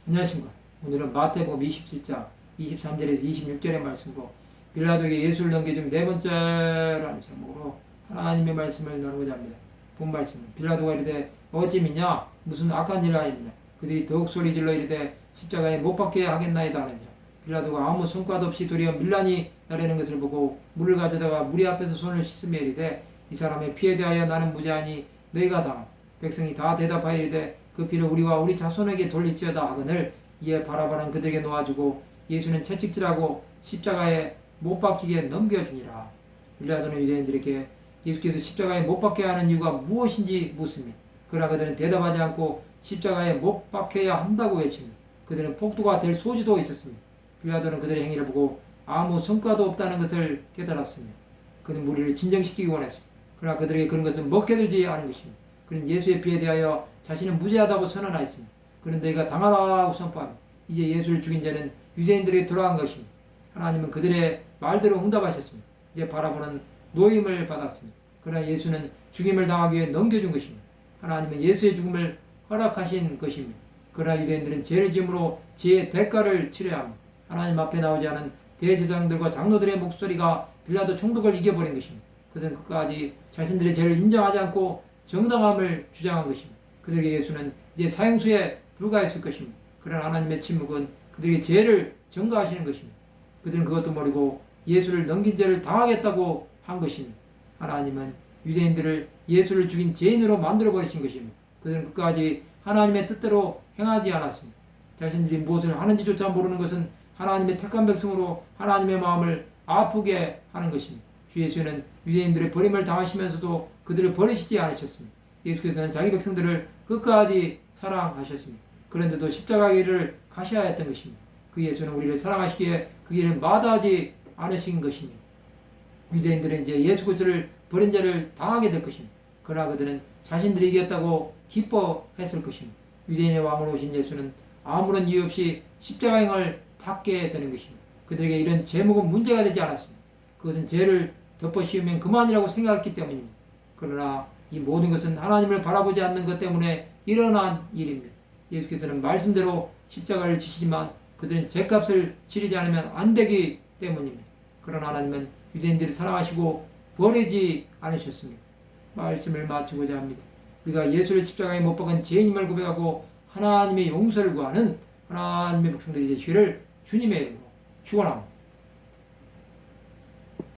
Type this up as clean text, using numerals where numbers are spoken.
안녕하십니까. 오늘은 마태복음 27장 23절에서 26절의 말씀으로 빌라도에게 예수를 넘겨준 네 번째라는 제목으로 하나님의 말씀을 나누고자 합니다. 본 말씀은 빌라도가 이르되 어찌 믿냐? 무슨 악한 일을 하였느냐? 그들이 더욱 소리질러 이르되 십자가에 못 박게 하겠나이다 하는자. 빌라도가 아무 성과도 없이 도리어 밀란이 나르는 것을 보고 물을 가져다가 무리 앞에서 손을 씻으며 이르되 이 사람의 피에 대하여 나는 무죄하니 너희가 당하라. 백성이 다 대답하여 이르되 그 피를 우리와 우리 자손에게 돌릴지어다 하거늘 이에 바라바는 그들에게 놓아주고 예수는 채찍질하고 십자가에 못 박히게 넘겨주니라. 빌라도는 유대인들에게 예수께서 십자가에 못 박게 하는 이유가 무엇인지 묻습니다. 그러나 그들은 대답하지 않고 십자가에 못 박혀야 한다고 외칩니다. 그들은 폭도가 될 소지도 있었습니다. 빌라도는 그들의 행위를 보고 아무 성과도 없다는 것을 깨달았습니다. 그는 무리를 진정시키기 원했습니다. 그러나 그들에게 그런 것은 먹게 들지 않은 것입니다. 그는 예수의 피에 대하여 자신은 무죄하다고 선언하였습니다. 그는 너희가 당하라고 선포합니다. 이제 예수를 죽인 자는 유대인들에게 돌아간 것입니다. 하나님은 그들의 말대로 응답하셨습니다. 이제 바라보는 노임을 받았습니다. 그러나 예수는 죽임을 당하기 위해 넘겨준 것입니다. 하나님은 예수의 죽음을 허락하신 것입니다. 그러나 유대인들은 죄를 지음으로 죄의 대가를 치러야 합니다. 하나님 앞에 나오지 않은 대제사장들과 장로들의 목소리가 빌라도 총독을 이겨버린 것입니다. 그들은 끝까지 자신들의 죄를 인정하지 않고 정당함을 주장한 것입니다. 그들에게 예수는 이제 사형수에 불과했을 것입니다. 그러나 하나님의 침묵은 그들에게 죄를 전가하시는 것입니다. 그들은 그것도 모르고 예수를 넘긴 죄를 당하겠다고 한 것입니다. 하나님은 유대인들을 예수를 죽인 죄인으로 만들어버리신 것입니다. 그들은 끝까지 하나님의 뜻대로 행하지 않았습니다. 자신들이 무엇을 하는지조차 모르는 것은 하나님의 택한 백성으로 하나님의 마음을 아프게 하는 것입니다. 주 예수는 유대인들의 버림을 당하시면서도 그들을 버리시지 않으셨습니다. 예수께서는 자기 백성들을 끝까지 사랑하셨습니다. 그런데도 십자가 길을 가셔야 했던 것입니다. 그 예수는 우리를 사랑하시기에 그 길을 마다하지 않으신 것입니다. 유대인들은 이제 예수 그리스도를 버린 자를 당하게 될 것입니다. 그러나 그들은 자신들이 이겼다고 기뻐했을 것입니다. 유대인의 왕으로 오신 예수는 아무런 이유 없이 십자가행을 받게 되는 것입니다. 그들에게 이런 제목은 문제가 되지 않았습니다. 그것은 죄를 덮어씌우면 그만이라고 생각했기 때문입니다. 그러나 이 모든 것은 하나님을 바라보지 않는 것 때문에 일어난 일입니다. 예수께서는 말씀대로 십자가를 지시지만 그들은 죄값을 치르지 않으면 안 되기 때문입니다. 그러나 하나님은 유대인들을 사랑하시고 버리지 않으셨습니다. 말씀을 마치고자 합니다. 우리가 예수를 십자가에 못 박은 죄인임을 고백하고 하나님의 용서를 구하는 하나님의 백성들이 제 죄를 주님의 이름으로 축원합니다.